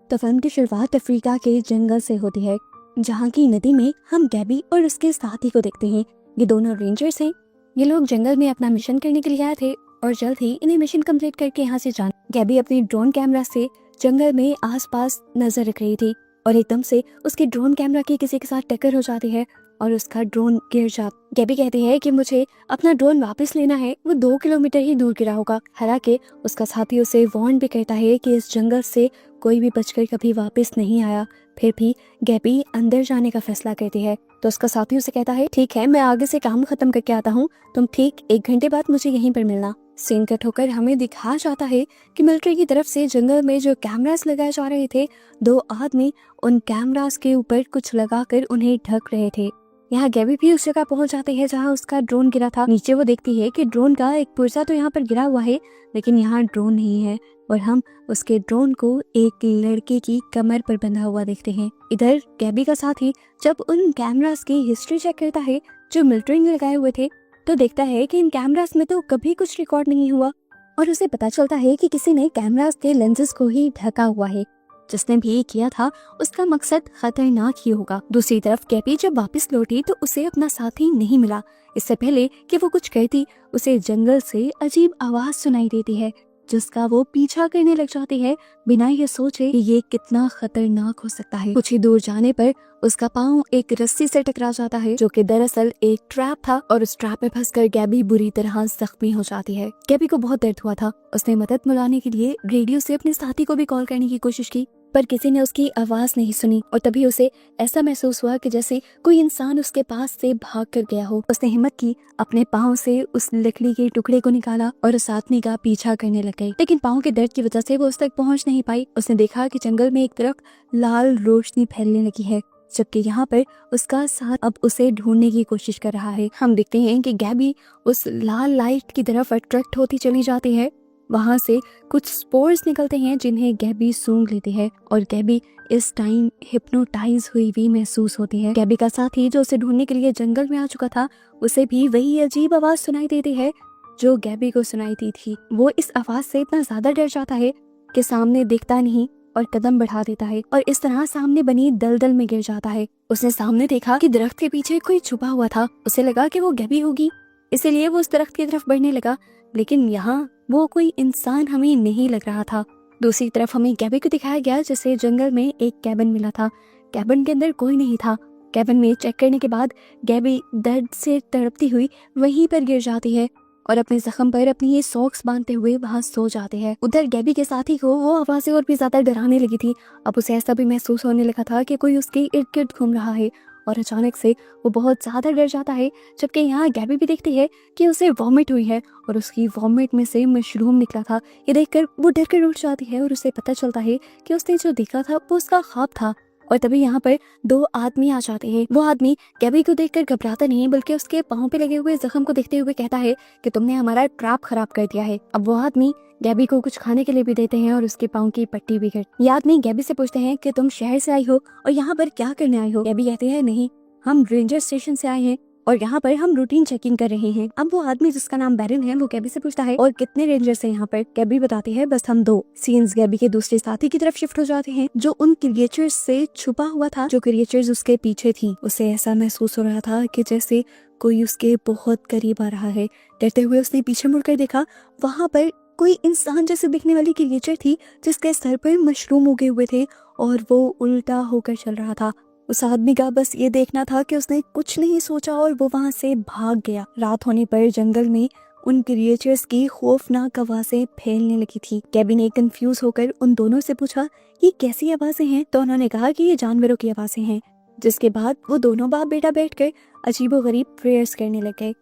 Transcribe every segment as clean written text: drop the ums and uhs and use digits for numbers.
तो फिल्म की शुरुआत अफ्रीका के जंगल से होती है, जहाँ की नदी में हम गैबी और उसके साथी को देखते हैं। ये दोनों रेंजर्स हैं। ये लोग जंगल में अपना मिशन करने के लिए आए थे और जल्द ही इन्हें मिशन कंप्लीट करके यहाँ से जाना। गैबी अपने ड्रोन कैमरा से जंगल में आसपास नजर रख रही थी और एकदम से उसके ड्रोन कैमरा की किसी के साथ टक्कर हो जाती है और उसका ड्रोन गिर जाता। गैबी कहती है कि मुझे अपना ड्रोन वापस लेना है। वो 2 किलोमीटर ही दूर गिरा होगा। हालांकि उसका साथी उसे वार्न भी करता है कि इस जंगल से कोई भी बचकर कभी वापस नहीं आया। फिर भी गैबी अंदर जाने का फैसला करती है तो उसका साथी उसे कहता है, ठीक है, मैं आगे से काम खत्म करके आता हूँ, तुम ठीक 1 घंटे बाद मुझे यहीं पर मिलना। सीन कट होकर हमें दिखाया जाता है कि मिलिट्री की तरफ से जंगल में जो कैमरास लगाए जा रहे थे, 2 आदमी उन कैमरास के ऊपर कुछ लगाकर उन्हें ढक रहे थे। यहाँ गैबी भी उस जगह पहुंच जाती है जहाँ उसका ड्रोन गिरा था। नीचे वो देखती है कि ड्रोन का एक पुर्जा तो यहाँ पर गिरा हुआ है, लेकिन यहाँ ड्रोन नहीं है और हम उसके ड्रोन को एक लड़के की कमर पर बंधा हुआ देखते हैं। इधर गैबी का साथी जब उन कैमरास की हिस्ट्री चेक करता है जो मिलिट्री ने लगाए हुए थे, तो देखता है कि इन कैमरास में तो कभी कुछ रिकॉर्ड नहीं हुआ और उसे पता चलता है कि किसी ने कैमरास के लेंसेज को ही ढका हुआ है। जिसने भी ये किया था उसका मकसद खतरनाक ही होगा। दूसरी तरफ गैबी जब वापस लौटी तो उसे अपना साथी नहीं मिला। इससे पहले कि वो कुछ कहती, उसे जंगल से अजीब आवाज सुनाई देती है जिसका वो पीछा करने लग जाती है बिना ये सोचे कि ये कितना खतरनाक हो सकता है। कुछ ही दूर जाने पर उसका पाँव एक रस्सी से टकरा जाता है जो कि दरअसल एक ट्रैप था और उस ट्रैप में फंसकर गैबी बुरी तरह जख्मी हो जाती है। गैबी को बहुत दर्द हुआ था। उसने मदद बुलाने के लिए रेडियो से अपने साथी को भी कॉल करने की कोशिश की, पर किसी ने उसकी आवाज नहीं सुनी और तभी उसे ऐसा महसूस हुआ कि जैसे कोई इंसान उसके पास से भाग कर गया हो। उसने हिम्मत की, अपने पाँव से उस लकड़ी के टुकड़े को निकाला और उस आदमी का पीछा करने लग गई, लेकिन पाँव के दर्द की वजह से वो उस तक पहुंच नहीं पाई। उसने देखा कि जंगल में एक तरफ लाल रोशनी फैलने लगी है, जबकि यहाँ पर उसका साथ अब उसे ढूंढने की कोशिश कर रहा है। हम देखते हैं कि गैबी उस लाल लाइट की तरफ अट्रैक्ट होती चली जाती है। वहाँ से कुछ स्पोर्स निकलते हैं जिन्हें गैबी सूंघ लेती है और गैबी इस टाइम हिप्नोटाइज हुई भी महसूस होती है। गैबी का साथी जो उसे ढूंढने के लिए जंगल में आ चुका था, उसे भी वही अजीब आवाज सुनाई देती है जो गैबी को सुनाई दी थी। वो इस आवाज से इतना ज्यादा डर जाता है कि सामने देखता नहीं और कदम बढ़ा देता है और इस तरह सामने बनी दलदल में गिर जाता है। उसने सामने देखा कि दरख्त के पीछे कोई छुपा हुआ था। उसे लगा कि वो गैबी होगी, इसीलिए वो उस दरख्त की तरफ बढ़ने लगा, लेकिन यहाँ वो कोई इंसान हमें नहीं लग रहा था। दूसरी तरफ हमें गैबी को दिखाया गया जिसे जंगल में एक कैबिन मिला था। कैबिन के अंदर कोई नहीं था। कैबिन में चेक करने के बाद गैबी दर्द से तड़पती हुई वहीं पर गिर जाती है और अपने जख्म पर अपनी ये सॉक्स बांधते हुए वहां सो जाते हैं। उधर गैबी के साथी को वो आवाजें और भी ज्यादा डराने लगी थी। अब उसे ऐसा भी महसूस होने लगा था कि कोई उसके इर्द गिर्द घूम रहा है और अचानक से वो बहुत ज्यादा डर जाता है। जबकि यहाँ गैबी भी देखती है कि उसे वॉमिट हुई है और उसकी वॉमिट में से मशरूम निकला था। ये देखकर वो डर कर उठ जाती है और उसे पता चलता है कि उसने जो देखा था वो उसका ख्वाब था। और तभी यहाँ पर 2 आदमी आ जाते हैं। वो आदमी गैबी को देखकर घबराता नहीं बल्कि उसके पाँव पे लगे हुए जख्म को देखते हुए कहता है कि तुमने हमारा ट्रैप खराब कर दिया है। अब वो आदमी गैबी को कुछ खाने के लिए भी देते हैं और उसके पाँव की पट्टी भी कर। ये आदमी गैबी से पूछते हैं कि तुम शहर से आई हो और यहाँ पर क्या करने आई हो। गैबी कहती है, नहीं, हम रेंजर स्टेशन से आए हैं और यहाँ पर हम रूटीन चेकिंग कर रहे हैं। अब वो आदमी जिसका नाम बैरन है वो गैबी से पूछता है, और कितने रेंजर्स हैं यहाँ पर। गैबी बताती है, बस हम 2। सीन्स गैबी के दूसरे साथी की तरफ शिफ्ट हो जाते हैं जो उन क्रिएचर्स से छुपा हुआ था, जो क्रिएचर्स उसके पीछे थी। उसे ऐसा महसूस हो रहा था कि जैसे कोई उसके बहुत करीब आ रहा है। डरते हुए उसने पीछे मुड़कर देखा, वहाँ पर कोई इंसान जैसे दिखने वाली क्रिएचर थी जिसके सर पर मशरूम उगे हुए थे और वो उल्टा होकर चल रहा था। उस आदमी का बस ये देखना था कि उसने कुछ नहीं सोचा और वो वहां से भाग गया। रात होने पर जंगल में उन क्रिएचर्स की खौफनाक आवाजें फैलने लगी थी। गैबी ने कंफ्यूज होकर उन दोनों से पूछा, ये कैसी आवाजें हैं? तो उन्होंने कहा कि ये जानवरों की आवाजें हैं। जिसके बाद वो दोनों बाप बेटा बैठकर अजीबोगरीब प्रेयर्स करने लग गए।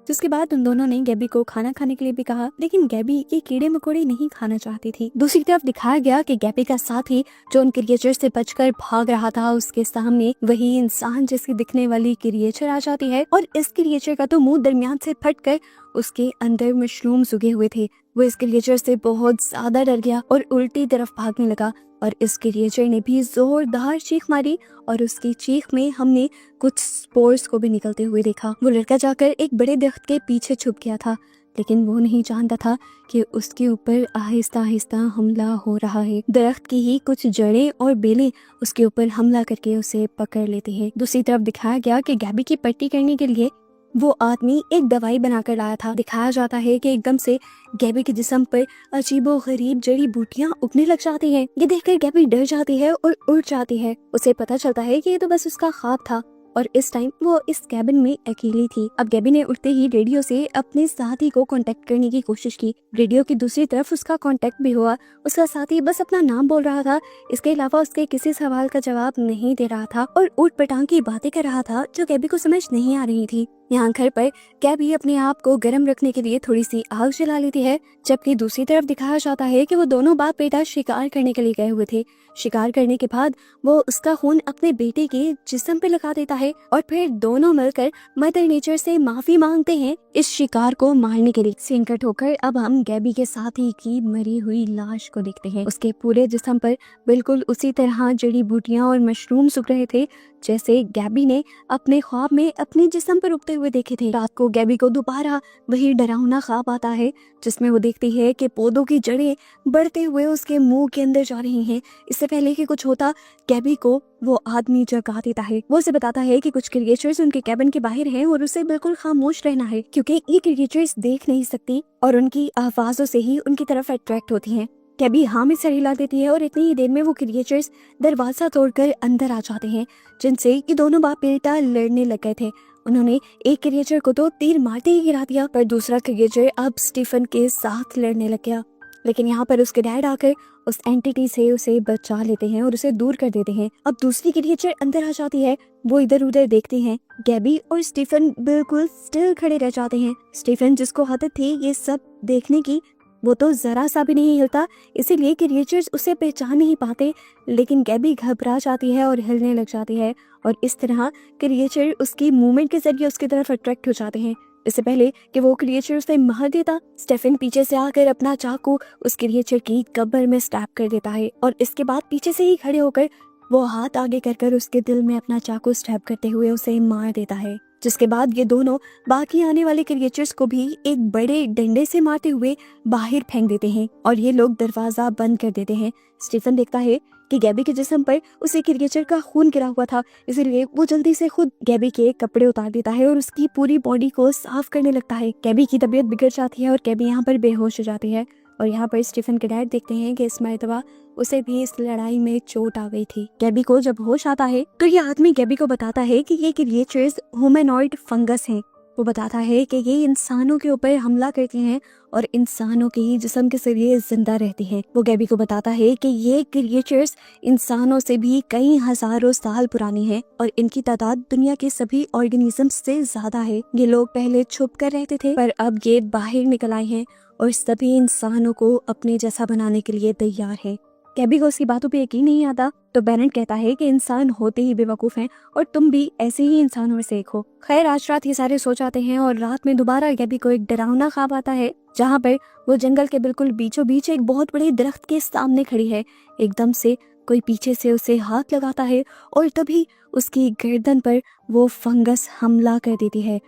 जिसके बाद उन दोनों ने गैबी को खाना खाने के लिए भी कहा, लेकिन गैबी ये कीड़े मकोड़े नहीं खाना चाहती थी। दूसरी तरफ दिखाया गया कि गैबी का साथी जो उन क्रिएचर से बचकर भाग रहा था, उसके सामने वही इंसान जैसी दिखने वाली क्रिएचर आ जाती है और इस क्रिएचर का तो मुंह दरमियान से फटकर उसके अंदर मशरूम्स उगे हुए थे। वो इस क्रिएचर से बहुत ज्यादा डर गया और उल्टी तरफ भागने लगा और इस क्रिएचर ने भी जोरदार चीख मारी और उसकी चीख में हमने कुछ स्पोर्स को भी निकलते हुए देखा। वो लड़का जाकर एक बड़े दरख्त के पीछे छुप गया था लेकिन वो नहीं जानता था कि उसके ऊपर आहिस्ता आहिस्ता हमला हो रहा है। दरख्त की ही कुछ जड़ें और बेलें उसके ऊपर हमला करके उसे पकड़ लेती है। दूसरी तरफ दिखाया गया कि गैबी की पट्टी करने के लिए वो आदमी एक दवाई बनाकर लाया था। दिखाया जाता है कि एकदम से गैबी के जिस्म पर अजीबो गरीब जड़ी बूटियां उगने लग जाती हैं। ये देखकर गैबी डर जाती है और उड़ जाती है। उसे पता चलता है कि ये तो बस उसका ख्वाब था और इस टाइम वो इस कैबिन में अकेली थी। अब गैबी ने उठते ही रेडियो से अपने साथी को कांटेक्ट करने की कोशिश की। रेडियो की दूसरी तरफ उसका कांटेक्ट भी हुआ। उसका साथी बस अपना नाम बोल रहा था, इसके अलावा उसके किसी सवाल का जवाब नहीं दे रहा था और ऊट पटांग की बातें कर रहा था जो गैबी को समझ नहीं आ रही थी। यहाँ घर पर गैबी अपने आप को गर्म रखने के लिए थोड़ी सी आग जला लेती है, जबकि दूसरी तरफ दिखाया जाता है कि वो दोनों बाप बेटा शिकार करने के लिए गए हुए थे। शिकार करने के बाद वो उसका खून अपने बेटे के जिस्म पे लगा देता है और फिर दोनों मिलकर मदर नेचर से माफी मांगते हैं इस शिकार को मारने के लिए। सीन कट होकर अब हम गैबी के साथी की मरी हुई लाश को देखते हैं। उसके पूरे जिस्म पर बिल्कुल उसी तरह जड़ी बूटियां और मशरूम उग रहे थे जैसे गैबी ने अपने ख्वाब में अपने जिस्म पर उगते हुए देखे थे। रात को गैबी को दोबारा वही डरावना ख्वाब आता है जिसमें वो देखती है कि पौधों की जड़ें बढ़ते हुए उसके मुंह के अंदर जा रही हैं। इससे पहले कि कुछ होता, गैबी को वो आदमी जगा देता है। वो उसे बताता है कि कुछ क्रिएचर्स उनके कैबिन के बाहर हैं और उसे बिल्कुल खामोश रहना है क्योंकि ये क्रिएचर्स देख नहीं सकती और उनकी आवाजों से ही उनकी तरफ अट्रैक्ट होती हैं। गैबी हाँ में सर हिला देती है और इतनी ही देर में वो क्रिएचर्स दरवाजा तोड़कर अंदर आ जाते हैं जिनसे ये दोनों बाप बेटा लड़ने लग गए थे। उन्होंने एक क्रिएचर को तो तीर मारते ही गिरा दिया पर दूसरा क्रिएचर अब स्टीफन के साथ लड़ने लग गया। लेकिन यहाँ पर उसके डैड आकर उस एंटिटी से उसे बचा लेते हैं और उसे दूर कर देते हैं। अब दूसरी क्रिएचर अंदर आ जाती है। वो इधर उधर देखते हैं। गैबी और स्टीफन बिल्कुल स्टिल खड़े रह जाते हैं। स्टीफन जिसको आदत थी ये सब देखने की, वो तो जरा सा भी नहीं हिलता, इसीलिए क्रिएचर्स उसे पहचान नहीं पाते। लेकिन गैबी घबरा जाती है और हिलने लग जाती है और इस तरह क्रिएचर उसकी मूवमेंट के जरिए उसकी तरफ अट्रैक्ट हो जाते हैं। इससे पहले कि वो क्रिएचर उसे मार देता, स्टेफन पीछे से आकर अपना चाकू उस क्रिएचर की कब्र में स्टैब कर देता है और इसके बाद पीछे से ही खड़े होकर वो हाथ आगे कर उसके दिल में अपना चाकू स्टैब करते हुए उसे मार देता है। जिसके बाद ये दोनों बाकी आने वाले क्रिएचर्स को भी एक बड़े डंडे से मारते हुए बाहर फेंक देते हैं और ये लोग दरवाजा बंद कर देते हैं। स्टीफन देखता है कि गैबी के जिस्म पर उसे क्रिएचर का खून गिरा हुआ था, इसलिए वो जल्दी से खुद गैबी के कपड़े उतार देता है और उसकी पूरी बॉडी को साफ करने लगता है। गैबी की तबीयत बिगड़ जाती है और गैबी यहाँ पर बेहोश हो जाती है और यहाँ पर स्टीफन के डैड देखते हैं कि इस मर्तबा उसे भी इस लड़ाई में चोट आ गई थी। गैबी को जब होश आता है तो ये आदमी गैबी को बताता है कि ये क्रिएचर्स ह्यूमनॉइड फंगस हैं। वो बताता है कि ये इंसानों के ऊपर हमला करती हैं और इंसानों के ही जिस्म के जरिए जिंदा रहती हैं। वो गैबी को बताता है कि ये क्रिएचर्स इंसानों से भी कई हजारों साल पुरानी हैं और इनकी तादाद दुनिया के सभी ऑर्गेनिज्म से ज्यादा है। ये लोग पहले छुप कर रहते थे पर अब ये बाहर निकल आए हैं और सभी इंसानों को अपने जैसा बनाने के लिए तैयार है। गैबी को उसकी बातों पे यकीन नहीं आता तो बेनेट कहता है कि इंसान होते ही बेवकूफ हैं और तुम भी ऐसे ही इंसानों में से एक हो। खैर आज रात ये सारे सो जाते हैं और रात में दोबारा गैबी को एक डरावना ख्वाब आता है जहाँ पर वो जंगल के बिल्कुल बीचों बीच एक बहुत बड़े दरख्त के सामने खड़ी है। एकदम से कोई पीछे से उसे हाथ लगाता है और तभी उसकी गर्दन पर वो फंगस हमला कर देती है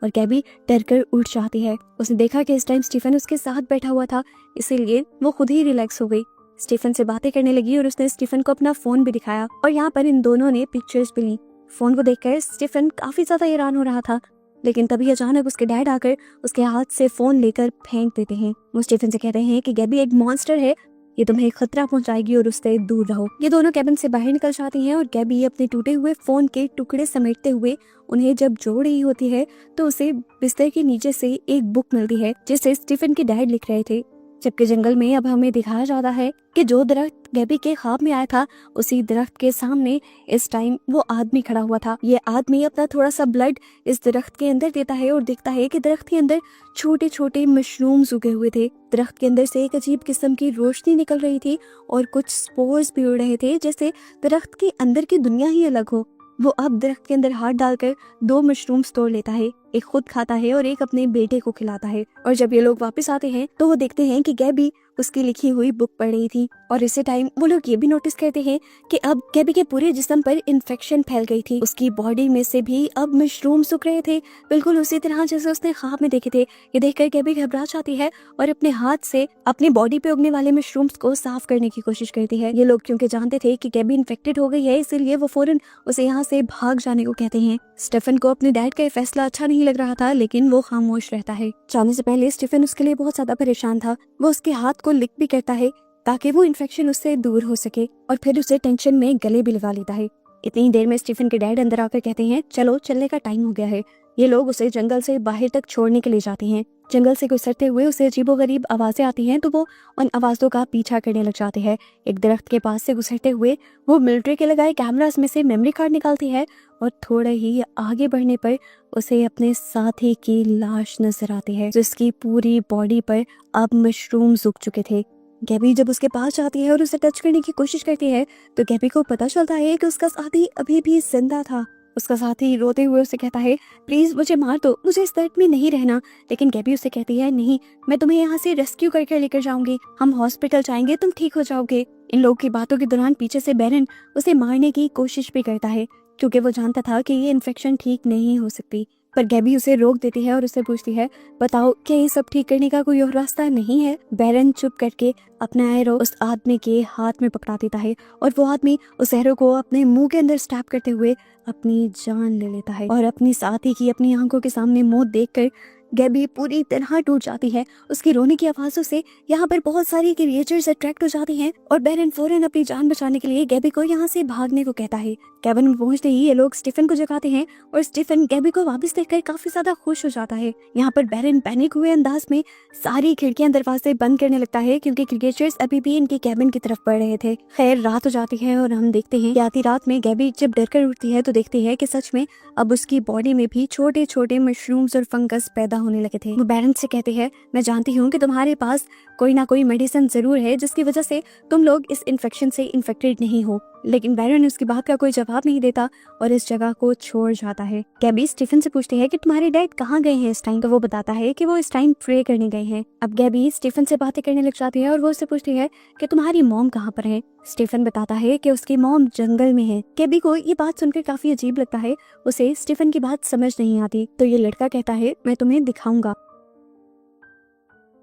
और गैबी डरकर उठ जाती है। उसने देखा कि इस टाइम स्टीफन उसके साथ बैठा हुआ था, इसीलिए वो खुद ही रिलैक्स हो गई। स्टीफन से बातें करने लगी और उसने स्टीफन को अपना फोन भी दिखाया और यहाँ पर इन दोनों ने पिक्चर्स भी ली। फोन को देखकर स्टीफन काफी ज्यादा हैरान हो रहा था, लेकिन तभी अचानक उसके डैड आकर उसके हाथ से फोन लेकर फेंक देते हैं। वो स्टीफन से कहते हैं कि गैबी एक मॉन्स्टर है, ये तुम्हें खतरा पहुंचाएगी और उससे दूर रहो। ये दोनों कैबिन से बाहर निकल जाती हैं और गैबी अपने टूटे हुए फोन के टुकड़े समेटते हुए उन्हें जब जोड़ रही होती है तो उसे बिस्तर के नीचे से एक बुक मिलती है जिसे स्टीफन के डैड लिख रहे थे। जबकि जंगल में अब हमें दिखाया जाता है कि जो दरख्त गैबी के ख्वाब में आया था उसी दरख्त के सामने इस टाइम वो आदमी खड़ा हुआ था। ये आदमी अपना थोड़ा सा ब्लड इस दरख्त के अंदर देता है और देखता है कि दरख्त के अंदर छोटे छोटे मशरूम्स उगे हुए थे। दरख्त के अंदर से एक अजीब किस्म की रोशनी निकल रही थी और कुछ स्पोर्स भी उड़ रहे थे जैसे दरख्त के अंदर की दुनिया ही अलग हो। वो अब दरख्त के अंदर हाथ डालकर 2 मशरूम्स तोड़ लेता है, एक खुद खाता है और एक अपने बेटे को खिलाता है। और जब ये लोग वापस आते हैं तो वो देखते हैं कि गैबी उसकी लिखी हुई बुक पढ़ रही थी और इसी टाइम वो लोग ये भी नोटिस करते हैं कि अब गैबी के पूरे जिस्म पर इन्फेक्शन फैल गई थी। उसकी बॉडी में से भी अब मशरूम सूख रहे थे, बिल्कुल उसी तरह जैसे उसने ख्वाब में देखे थे। ये देखकर गैबी घबरा जाती है और अपने हाथ से अपनी बॉडी पे उगने वाले मशरूम्स को साफ करने की कोशिश करती है। ये लोग क्योंकि जानते थे कि गैबी इन्फेक्टेड हो गई है, इसीलिए वो फौरन उसे यहाँ से भाग जाने को कहते हैं। स्टीफन को अपने डैड का फैसला अच्छा नहीं लग रहा था, लेकिन वो खामोश रहता है। जाने से पहले स्टीफन उसके लिए बहुत ज्यादा परेशान था। वो उसके हाथ को लिक भी करता है ताकि वो इन्फेक्शन उससे दूर हो सके, और फिर उसे टेंशन में गले भी लगा लेता है। इतनी देर में स्टीफन के डैड अंदर आकर कहते हैं, चलो चलने का टाइम हो गया है। ये लोग उसे जंगल से बाहर तक छोड़ने के लिए जाते हैं। जंगल से गुजरते हुए उसे अजीबोगरीब आवाजें आती हैं, तो वो उन आवाजों का पीछा करने लग जाते हैं। एक दरख्त के पास से गुजरते हुए वो मिलिट्री के लगाए कैमरास में से मेमोरी कार्ड निकालती है, और थोड़ा ही आगे बढ़ने पर उसे अपने साथी की लाश नजर आती है, जिसकी पूरी बॉडी पर अब मशरूम उग चुके थे। गैबी जब उसके पास जाती है और उसे टच करने की कोशिश करती है, तो गैबी को पता चलता है कि उसका साथी अभी भी जिंदा था। उसका साथी रोते हुए उसे कहता है, प्लीज मुझे मार दो, मुझे इस दर्द में नहीं रहना। लेकिन गैबी उसे कहती है, नहीं, मैं तुम्हें यहाँ से रेस्क्यू करके लेकर जाऊंगी, हम हॉस्पिटल जाएंगे, तुम ठीक हो जाओगे। इन लोगों की बातों के दौरान पीछे से बैरन उसे मारने की कोशिश भी करता है, क्योंकि वो जानता था कि ये इन्फेक्शन ठीक नहीं हो सकती। पर गैबी उसे रोक देती है और उसे पूछती है, बताओ क्या ये सब ठीक करने का कोई और रास्ता नहीं है? बैरन चुप करके अपना एरो उस आदमी के हाथ में पकड़ा देता है, और वो आदमी उस एरो को अपने मुंह के अंदर स्टैब करते हुए अपनी जान ले लेता है। और अपनी साथी की अपनी आंखों के सामने मौत देखकर गैबी पूरी तरह टूट जाती है। उसकी रोने की आवाजों से यहाँ पर बहुत सारी क्रिएचर्स अट्रैक्ट हो जाती हैं, और बैरन फौरन अपनी जान बचाने के लिए गैबी को यहाँ से भागने को कहता है। कैबिन में पहुंचते ही ये लोग स्टीफन को जगाते हैं, और स्टीफन गैबी को वापस देखकर काफी ज्यादा खुश हो जाता है। यहाँ पर बैरन पैनिक हुए अंदाज में सारी खिड़कियां दरवाजे बंद करने लगता है, क्योंकि क्रिएचर्स अभी भी इनकी कैबिन की तरफ बढ़ रहे थे। खैर रात हो जाती है और हम देखते हैं कि आधी रात में गैबी जब डर कर उठती है तो देखती है कि सच में अब उसकी बॉडी में भी छोटे छोटे मशरूम्स और फंगस पैदा होने लगे थे। वो बैरन से कहते हैं, मैं जानती हूँ कि तुम्हारे पास कोई ना कोई मेडिसिन जरूर है जिसकी वजह से तुम लोग इस इन्फेक्शन से इन्फेक्टेड नहीं हो। लेकिन बैरन उसकी बात का कोई जवाब नहीं देता और इस जगह को छोड़ जाता है। गैबी स्टीफन से पूछती है कि तुम्हारे डैड कहाँ गए हैं इस टाइम, तो वो बताता है कि वो इस टाइम प्रे करने गए हैं। अब गैबी स्टीफन से बातें करने लग जाती है और वो उससे पूछती है कि तुम्हारी मॉम कहाँ पर है। स्टीफन बताता है कि उसकी मॉम जंगल में है। गैबी को ये बात सुनकर काफी अजीब लगता है, उसे स्टीफन की बात समझ नहीं आती। तो ये लड़का कहता है, मैं तुम्हें दिखाऊंगा।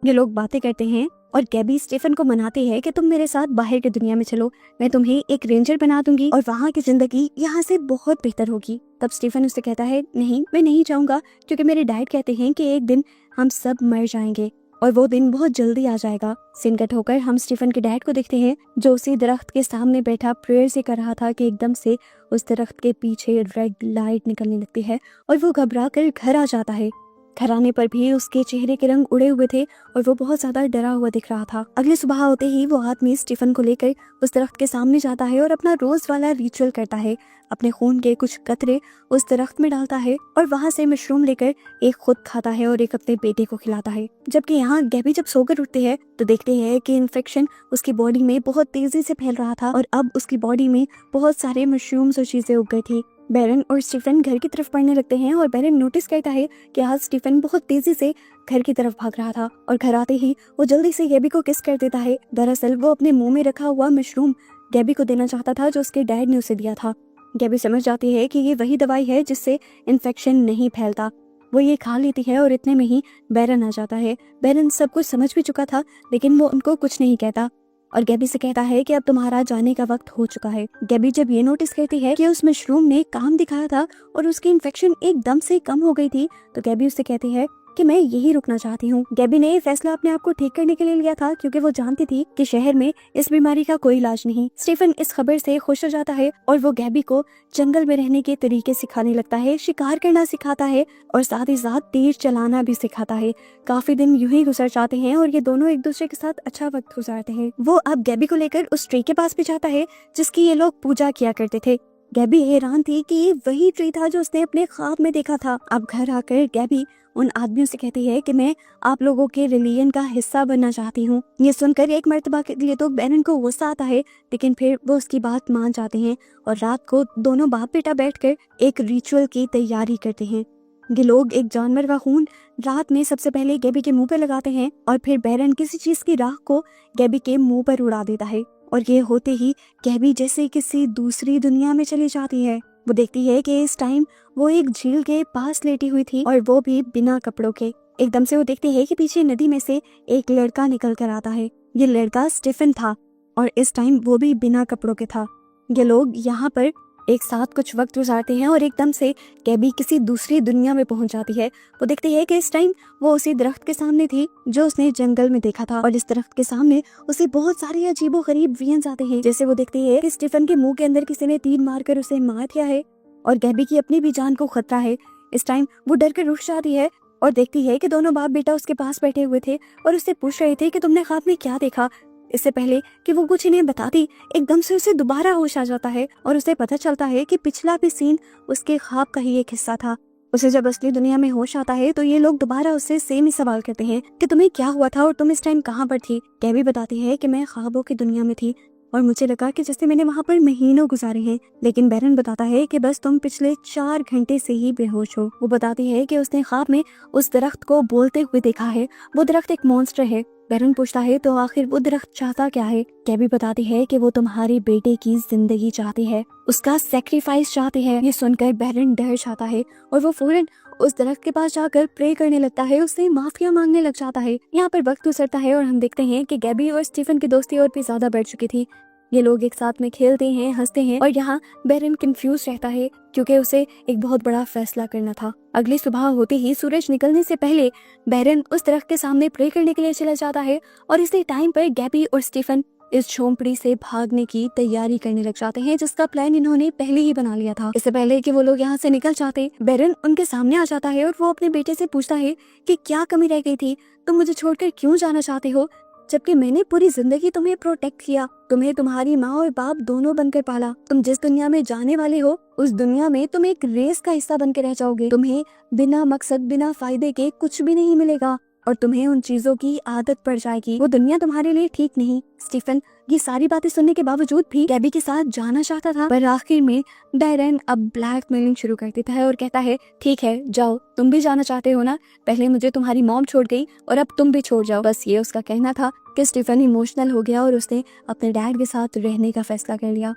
ये लोग बातें करते हैं और गैबी स्टीफन को मनाती है कि तुम मेरे साथ बाहर की दुनिया में चलो, मैं तुम्हें एक रेंजर बना दूंगी और वहाँ की जिंदगी यहाँ से बहुत बेहतर होगी। तब स्टीफन उससे कहता है, नहीं, मैं नहीं जाऊंगा, क्योंकि मेरे डैड कहते हैं कि एक दिन हम सब मर जाएंगे और वो दिन बहुत जल्दी आ जाएगा। सीन कट होकर हम स्टीफन के डैड को देखते हैं, जो उसी दरख्त के सामने बैठा प्रेयर से कर रहा था कि एकदम से उस दरख्त के पीछे रेड लाइट निकलने लगती है और वो घबरा कर घर आ जाता है। घर आने पर भी उसके चेहरे के रंग उड़े हुए थे और वो बहुत ज्यादा डरा हुआ दिख रहा था। अगली सुबह होते ही वो आदमी स्टीफन को लेकर उस दरख्त के सामने जाता है और अपना रोज वाला रिचुअल करता है। अपने खून के कुछ कतरे उस दरख्त में डालता है और वहाँ से मशरूम लेकर एक खुद खाता है और एक अपने बेटे को खिलाता है। जबकि यहाँ गैबी जब सोकर उठती है तो देखते हैं कि इन्फेक्शन उसकी बॉडी में बहुत तेजी से फैल रहा था और अब उसकी बॉडी में बहुत सारे मशरूम्स और चीजें उग गई थी। बैरन और स्टीफन घर की तरफ बढ़ने लगते हैं और बैरन नोटिस करता है कि आज स्टीफन बहुत तेजी से घर की तरफ भाग रहा था और घर आते ही वो जल्दी से गैबी को किस कर देता है। दरअसल वो अपने मुंह में रखा हुआ मशरूम गैबी को देना चाहता था जो उसके डैड ने उसे दिया था। गैबी समझ जाती है कि ये वही दवाई है जिससे इन्फेक्शन नहीं फैलता। वो ये खा लेती है और इतने में ही बैरन आ जाता है। बैरन सब कुछ समझ भी चुका था, लेकिन वो उनको कुछ नहीं कहता और गैबी से कहता है कि अब तुम्हारा जाने का वक्त हो चुका है। गैबी जब ये नोटिस करती है कि उस मशरूम ने काम दिखाया था और उसकी इन्फेक्शन एकदम से कम हो गई थी, तो गैबी उससे कहती है कि मैं यही रुकना चाहती हूँ। गैबी ने ये फैसला अपने आप को ठीक करने के लिए लिया था, क्योंकि वो जानती थी कि शहर में इस बीमारी का कोई इलाज नहीं। स्टीफन इस खबर से खुश हो जाता है और वो गैबी को जंगल में रहने के तरीके सिखाने लगता है, शिकार करना सिखाता है और साथ ही साथ तीर चलाना भी सिखाता है। काफी दिन यूं ही गुजर जाते हैं और ये दोनों एक दूसरे के साथ अच्छा वक्त गुजारते हैं। वो अब गैबी को लेकर उस ट्री के पास भी जाता है जिसकी ये लोग पूजा किया करते थे। गैबी हैरान थी कि ये वही ट्री था जो उसने अपने ख्वाब में देखा था। अब घर आकर गैबी उन आदमियों से कहती है कि मैं आप लोगों के रिलीजन का हिस्सा बनना चाहती हूँ। ये सुनकर एक मर्तबा के लिए तो बैरन को गुस्सा आता है, लेकिन फिर वो उसकी बात मान जाते हैं और रात को दोनों बाप बेटा बैठकर एक रिचुअल की तैयारी करते हैं। ये लोग एक जानवर का खून रात में सबसे पहले गैबी के मुंह पर लगाते हैं और फिर बैरन किसी चीज की राख को गैबी के मुंह पर उड़ा देता है और ये होते ही गैबी जैसे किसी दूसरी दुनिया में चली जाती है। वो देखती है कि इस टाइम वो एक झील के पास लेटी हुई थी और वो भी बिना कपड़ों के। एकदम से वो देखती है कि पीछे नदी में से एक लड़का निकल कर आता है। ये लड़का स्टीफन था और इस टाइम वो भी बिना कपड़ों के था। ये लोग यहाँ पर एक साथ कुछ वक्त गुजारते हैं और एकदम से गैबी किसी दूसरी दुनिया में पहुंच जाती है। वो देखती है कि इस टाइम वो उसी दरख्त के सामने थी जो उसने जंगल में देखा था और इस दरख्त के सामने उसे बहुत सारे अजीबोगरीब विजन्स आते हैं। जैसे वो देखती है कि स्टीफन के मुंह के अंदर किसी ने तीर मारकर उसे मार दिया है और गैबी की अपनी भी जान को खतरा है। इस टाइम वो डर कर उठ जाती है और देखती है कि दोनों बाप बेटा उसके पास बैठे हुए थे और उससे पूछ रहे थे कि तुमने ख्वाब में क्या देखा। इससे पहले कि वो कुछ इन्हें बताती, एकदम से उसे दोबारा होश आ जाता है और उसे पता चलता है कि पिछला भी सीन उसके ख्वाब का ही एक हिस्सा था। उसे जब असली दुनिया में होश आता है तो ये लोग दोबारा उससे सेम ही सवाल करते हैं कि तुम्हें क्या हुआ था और तुम इस टाइम कहाँ पर थी। गैबी बताती है कि मैं ख्वाबों की दुनिया में थी और मुझे लगा कि जैसे मैंने वहाँ पर महीनों गुजारे हैं, लेकिन बैरन बताता है कि बस तुम पिछले 4 घंटे से ही बेहोश हो। वो बताती है कि उसने ख्वाब में उस दरख्त को बोलते हुए देखा है। वो दरख्त एक मॉन्स्टर है। बैरन पूछता है तो आखिर वो दरख्त चाहता क्या है। गैबी बताती है कि वो तुम्हारे बेटे की जिंदगी चाहती है, उसका सैक्रिफाइस चाहती है। ये सुनकर बैरन डर जाता है और वो फौरन उस दरख्त के पास जाकर प्रे करने लगता है, उससे माफिया मांगने लग जाता है। यहाँ पर वक्त गुजरता है और हम देखते हैं कि गैबी और स्टीफन की दोस्ती और भी ज्यादा बढ़ चुकी थी। ये लोग एक साथ में खेलते हैं, हंसते हैं और यहाँ बैरन कंफ्यूज रहता है क्योंकि उसे एक बहुत बड़ा फैसला करना था। अगली सुबह होते ही सूरज निकलने से पहले बैरन उस दरख्त के सामने प्रे करने के लिए चला जाता है और इसी टाइम पर गैबी और स्टीफन इस झोंपड़ी से भागने की तैयारी करने लग जाते हैं, जिसका प्लान इन्होंने पहले ही बना लिया था। इससे पहले कि वो लोग यहाँ से निकल जाते, बैरन उनके सामने आ जाता है और वो अपने बेटे से पूछता है कि क्या कमी रह गई थी, तुम मुझे छोड़कर क्यों जाना चाहते हो, जबकि मैंने पूरी जिंदगी तुम्हें प्रोटेक्ट किया, तुम्हें तुम्हारी माँ और बाप दोनों बनकर पाला। तुम जिस दुनिया में जाने वाले हो उस दुनिया में तुम एक रेस का हिस्सा बनकर रह जाओगे। तुम्हें बिना मकसद, बिना फायदे के कुछ भी नहीं मिलेगा और तुम्हें उन चीजों की आदत पड़ जाएगी। वो दुनिया तुम्हारे लिए ठीक नहीं। स्टीफन ये सारी बातें सुनने के बावजूद भी गैबी के साथ जाना चाहता था, पर आखिर में बैरन अब ब्लैकमेलिंग शुरू कर देता है और कहता है ठीक है जाओ, तुम भी जाना चाहते हो ना, पहले मुझे तुम्हारी मॉम छोड़ गई और अब तुम भी छोड़ जाओ। बस ये उसका कहना था कि स्टीफन इमोशनल हो गया और उसने अपने डैड के साथ रहने का फैसला कर लिया।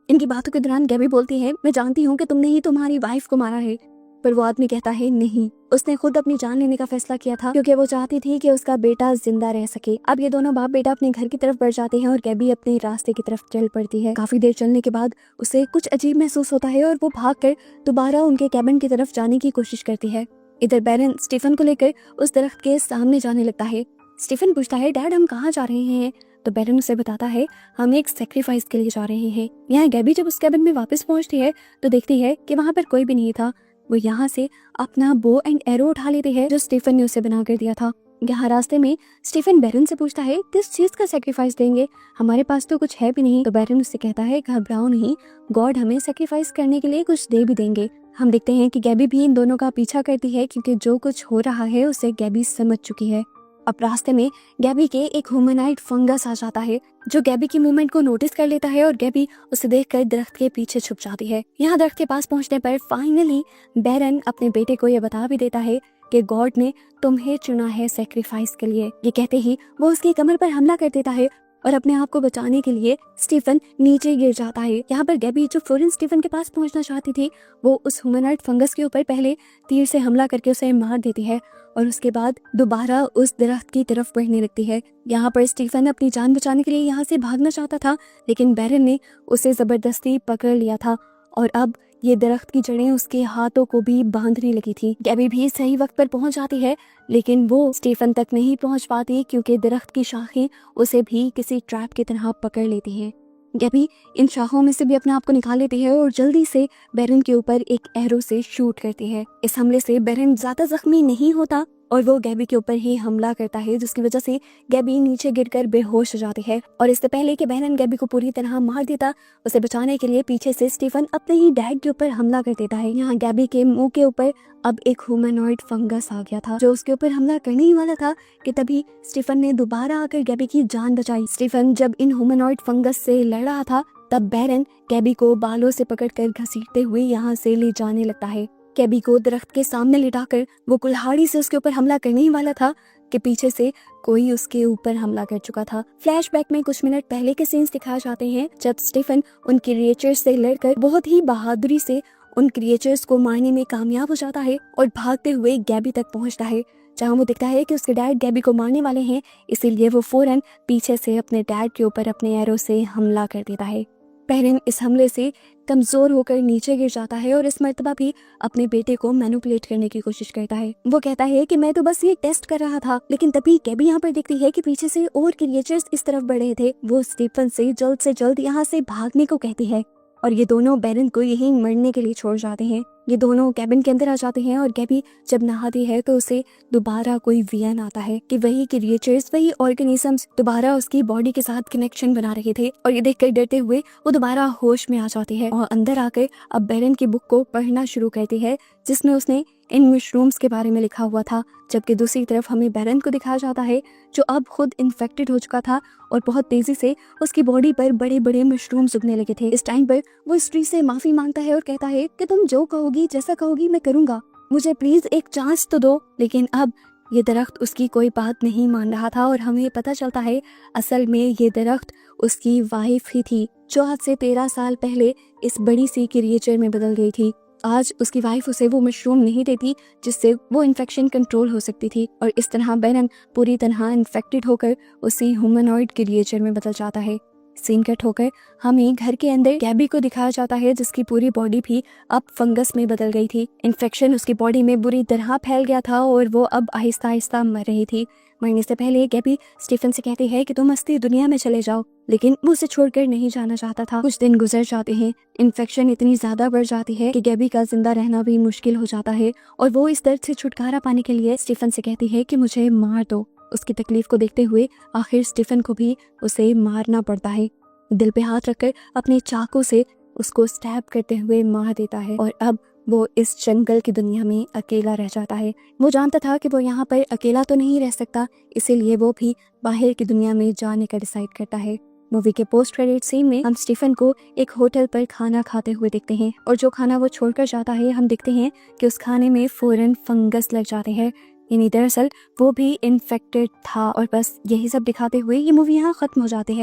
इनकी बातों के दौरान गैबी बोलती है मैं जानती हूँ कि तुमने ही तुम्हारी वाइफ को मारा है, पर वो आदमी कहता है नहीं, उसने खुद अपनी जान लेने का फैसला किया था क्योंकि वो चाहती थी कि उसका बेटा जिंदा रह सके। अब ये दोनों बाप बेटा अपने घर की तरफ बढ़ जाते हैं और गैबी अपने रास्ते की तरफ चल पड़ती है। काफी देर चलने के बाद उसे कुछ अजीब महसूस होता है और वो भागकर दोबारा उनके कैबिन की तरफ जाने की कोशिश करती है। इधर बैरन स्टीफन को लेकर उस दरख्त के सामने जाने लगता है। स्टीफन पूछता है डैड हम कहाँ जा रहे हैं, तो बैरन उसे बताता है हम एक सेक्रीफाइस के लिए जा रहे हैं। यहाँ गैबी जब उस कैबिन में वापस पहुंचती है तो देखती है कि वहाँ पर कोई भी नहीं था। वो यहाँ से अपना बो एंड एरो उठा लेती है जो स्टीफन ने उसे बना कर दिया था। यहाँ रास्ते में स्टीफन बैरन से पूछता है किस चीज का सेक्रीफाइस देंगे, हमारे पास तो कुछ है भी नहीं। तो बैरन उससे कहता है घबराओ नहीं, गॉड हमें सेक्रीफाइस करने के लिए कुछ दे भी देंगे। हम देखते हैं कि गैबी भी इन दोनों का पीछा करती है क्योंकि जो कुछ हो रहा है उसे गैबी समझ चुकी है। अब रास्ते में गैबी के एक ह्यूमनाइड फंगस आ जाता है जो गैबी की मूवमेंट को नोटिस कर लेता है और गैबी उसे देखकर दरख्त के पीछे छुप जाती है। यहाँ दरख्त के पास पहुँचने पर फाइनली बैरन अपने बेटे को यह बता भी देता है कि गॉड ने तुम्हें चुना है सेक्रीफाइस के लिए। ये कहते ही वो उसकी कमर पर हमला कर देता है और अपने आप को बचाने के लिए स्टीफन नीचे गिर जाता है। यहाँ पर गैबी जो फौरन स्टीफन के पास पहुंचना चाहती थी वो उस ह्यूमनाइड फंगस के ऊपर पहले तीर से हमला करके उसे मार देती है और उसके बाद दोबारा उस दरख्त की तरफ बढ़ने लगती है। यहाँ पर स्टीफन अपनी जान बचाने के लिए यहाँ से भागना चाहता था, लेकिन बैरन ने उसे जबरदस्ती पकड़ लिया था और अब ये दरख्त की जड़ें उसके हाथों को भी बांधने लगी थी। गैबी भी सही वक्त पर पहुंच जाती है, लेकिन वो स्टीफन तक नहीं पहुंच पाती क्योंकि दरख्त की शाखें उसे भी किसी ट्रैप की तरह पकड़ लेती हैं। गैबी इन शाखों में से भी अपने आप को निकाल लेती है और जल्दी से बैरन के ऊपर एक एरो से शूट करती है। इस हमले से बैरन ज्यादा जख्मी नहीं होता और वो गैबी के ऊपर ही हमला करता है, जिसकी वजह से गैबी नीचे गिरकर बेहोश हो जाती है। और इससे पहले कि बैरन गैबी को पूरी तरह मार देता, उसे बचाने के लिए पीछे से स्टीफन अपने ही डैड के ऊपर हमला कर देता है। यहाँ गैबी के मुंह के ऊपर अब एक ह्यूमनॉइड फंगस आ गया था जो उसके ऊपर हमला करने ही वाला था कि तभी स्टीफन ने दोबारा आकर गैबी की जान बचाई। स्टीफन जब इन ह्यूमनॉइड फंगस से लड़ रहा था तब बैरन गैबी को बालों से पकड़कर घसीटते हुए यहाँ से ले जाने लगता है। गैबी को दरख्त के सामने लिटाकर वो कुल्हाड़ी से उसके ऊपर हमला करने ही वाला था कि पीछे से कोई उसके ऊपर हमला कर चुका था। फ्लैशबैक में कुछ मिनट पहले के सीन्स दिखाए जाते हैं जब स्टीफन उन क्रिएचर्स से लड़कर बहुत ही बहादुरी से उन क्रिएचर्स को मारने में कामयाब हो जाता है और भागते हुए गैबी तक पहुंचता है, जहां वो दिखता है कि उसके डैड गैबी को मारने वाले हैं। इसीलिए वो फौरन पीछे से अपने डैड के ऊपर अपने एरो से हमला कर देता है। बेरेन इस हमले से कमजोर होकर नीचे गिर जाता है और इस मर्तबा भी अपने बेटे को मैनिपुलेट करने की कोशिश करता है। वो कहता है कि मैं तो बस ये टेस्ट कर रहा था, लेकिन तभी गैबी यहाँ पर दिखती है कि पीछे से और क्रिएचर्स इस तरफ बढ़ रहे थे। वो स्टीफन से जल्द यहाँ से भागने को कहती है और ये दोनों बेरेन को यहीं मरने के लिए छोड़ जाते हैं। ये दोनों कैबिन के अंदर आ जाते हैं और गैबी जब नहाती है तो उसे दोबारा कोई विजन आता है कि वही क्रिएचर्स, वही ऑर्गेनिजम्स दोबारा उसकी बॉडी के साथ कनेक्शन बना रहे थे। और ये देखकर डरते हुए वो दोबारा होश में आ जाती है और अंदर आकर अब बेरेन की बुक को पढ़ना शुरू करती है जिसमें उसने इन मशरूम्स के बारे में लिखा हुआ था। जबकि दूसरी तरफ हमें बेरेन को दिखाया जाता है जो अब खुद इन्फेक्टेड हो चुका था और बहुत तेजी से उसकी बॉडी पर बड़े बड़े मशरूम्स उगने लगे थे। इस टाइम पर वो स्त्री से माफी मांगता है और कहता है कि तुम जो कहोगी, जैसा कहोगी मैं करूंगा, मुझे प्लीज एक चांस तो दो। लेकिन अब ये दरख्त उसकी कोई बात नहीं मान रहा था और हमें पता चलता है असल में ये दरख्त उसकी वाइफ ही थी जो आज से 13 साल पहले इस बड़ी सी क्रिएचर में बदल गई थी। आज उसकी वाइफ उसे वो मशरूम नहीं देती जिससे वो इन्फेक्शन कंट्रोल हो सकती थी और इस तरह बेरेन पूरी तरह इन्फेक्टेड होकर उसी ह्यूमनॉइड क्रिएचर में बदल जाता है। सीन कट होकर हमें घर के अंदर गैबी को दिखाया जाता है जिसकी पूरी बॉडी भी अब फंगस में बदल गई थी। इन्फेक्शन उसकी बॉडी में बुरी तरह फैल गया था और वो अब आहिस्ता आहिस्ता मर रही थी। मरने से पहले गैबी स्टीफन से कहती है कि तुम हंसती दुनिया में चले जाओ, लेकिन वो उसे छोड़कर नहीं जाना चाहता था। कुछ दिन गुजर जाते हैं, इन्फेक्शन इतनी ज्यादा बढ़ जाती है कि गैबी का जिंदा रहना भी मुश्किल हो जाता है और वो इस दर्द से छुटकारा पाने के लिए स्टीफन से कहती है कि मुझे मार दो। उसकी तकलीफ को देखते हुए आखिर स्टीफन को भी उसे मारना पड़ता है। दिल पे हाथ रखकर अपने चाकू से उसको स्टैब करते हुए मार देता है और अब वो इस जंगल की दुनिया में अकेला रह जाता है। वो जानता था कि वो यहाँ पर अकेला तो नहीं रह सकता, इसीलिए वो भी बाहर की दुनिया में जाने का डिसाइड करता है। मूवी के पोस्ट क्रेडिट सीन में हम स्टीफन को एक होटल पर खाना खाते हुए देखते हैं और जो खाना वो छोड़कर जाता है हम देखते हैं कि उस खाने में फौरन फंगस लग जाते हैं। यानी दरअसल वो भी इन्फेक्टेड था और बस यही सब दिखाते हुए ये मूवी यहाँ खत्म हो जाती है।